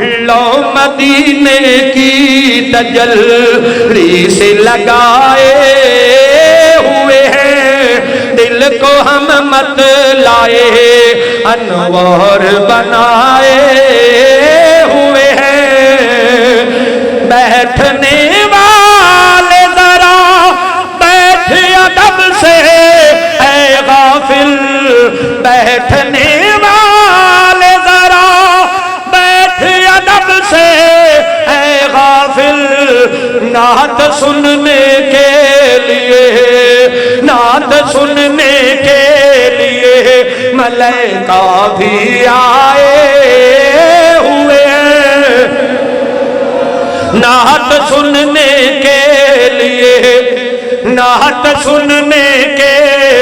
لو مدینے کی تجلی سے لگائے ہوئے ہیں، دل کو ہم مت لائے انوار بنائے ہوئے ہیں۔ بیٹھنے والے ذرا بیٹھ ادب سے اے غافل، بیٹھنے والے ذرا بیٹھ ادب سے اے غافل، نعت سننے کے لیے، نعت سننے کے لیے ملائکہ بھی آئے ہوئے ہیں۔ نعت سننے کے لیے، نعت سننے کے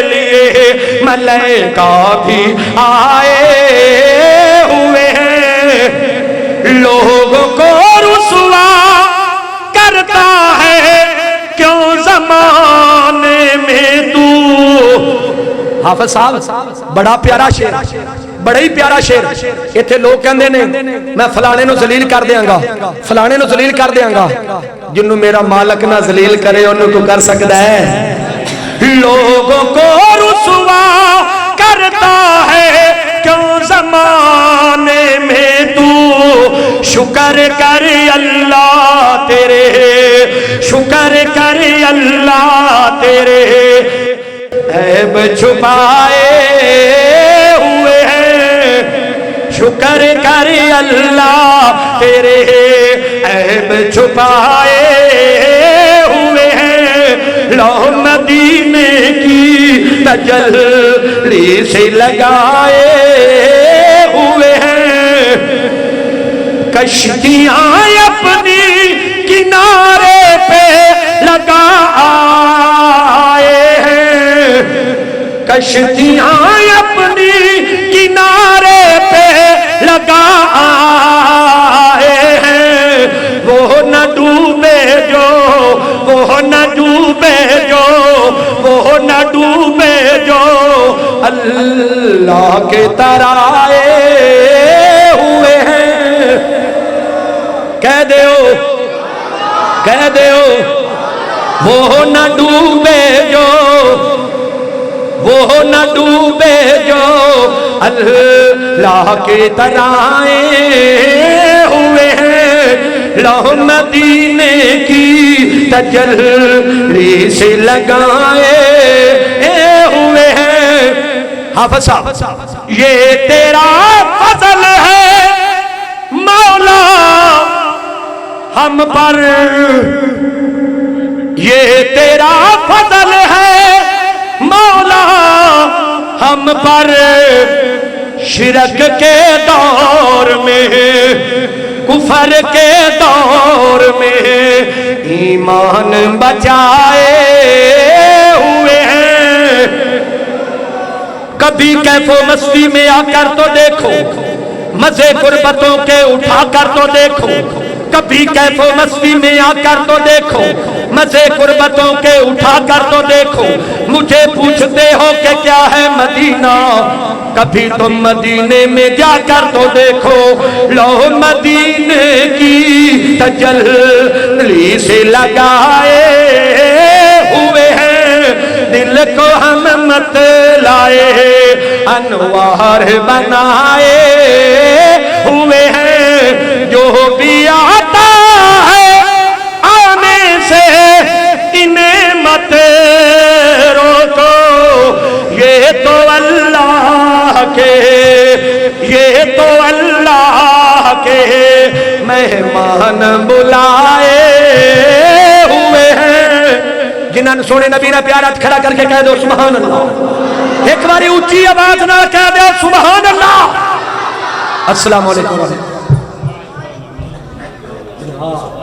لیے ملائکہ بھی آئے ہوئے ہیں۔ لوگوں کو رسوا کرتا ہے کیوں زمانے میں تو۔ حافظ صاحب بڑا پیارا شعر، بڑا ہی پیارا شعر۔ ایتھے لوگ کہندے نے میں فلانے نو ذلیل کر دیاں گا، فلانے نو ذلیل کر دیاں گا، جنوں میرا مالک نہ ذلیل کرے انہوں کو کر سکتا ہے۔ لوگوں کو رسوا کرتا ہے کیوں زمانے میں تو، شکر کر اللہ تیرے، شکر کر اللہ تیرے عیب چھپائے ہوئے ہیں۔ شکر کر اللہ تیرے عیب چھپائے ہوئے ہیں۔ لو مدینے کی تجلی سے لگائے ہوئے ہیں۔ کشتیاں اپنی کنارے پہ لگائے ہیں، کشتیاں اپنی کنارے پہ لگائے ہیں۔ وہ نہ ڈوبے جو، وہ نہ ڈوبے جو، وہ نہ ڈوبے جو اللہ کے ترائے ہوئے ہیں۔ کہہ دیو، کہہ دیو، وہ نہ ڈوبے جو، وہ نہ ڈوبے جو اللہ کے ترائے ہوئے ہیں۔ لو مدینے کی تجلی سے لگائے ہوئے ہیں۔ حافظ صاحب یہ تیرا فضل ہے مولا ہم پر، یہ تیرا فضل ہے مولا ہم پر، شرک کے دور میں، کفر کے دور میں ایمان بچائے ہوئے ہیں۔ کبھی کیف و مستی میں آ کر تو دیکھو، مزے غربتوں کے اٹھا کر تو دیکھو، کبھی کیف و مستی میں آ کر تو دیکھو، مزے غربتوں کے اٹھا کر تو دیکھو۔ مجھے پوچھتے ہو کہ کیا ہے مدینہ، کبھی تم مدینے میں جا کر تو دیکھو۔ لو مدینے کی تجلی سے لگائے ہوئے ہیں، دل کو ہم مت لائے انوار بنائے ہوئے ہیں۔ جو بھی آتا ہے آنے سے انہیں مت روکو، یہ تو اللہ کے، یہ تو اللہ کے مہمان بلائے ہوئے ہیں۔ جنہاں نے سونے نبی نے پیارا کھڑا کر کے کہہ دو سبحان اللہ، ایک باری اونچی آواز نہ کہہ دو سبحان اللہ۔ السلام علیکم۔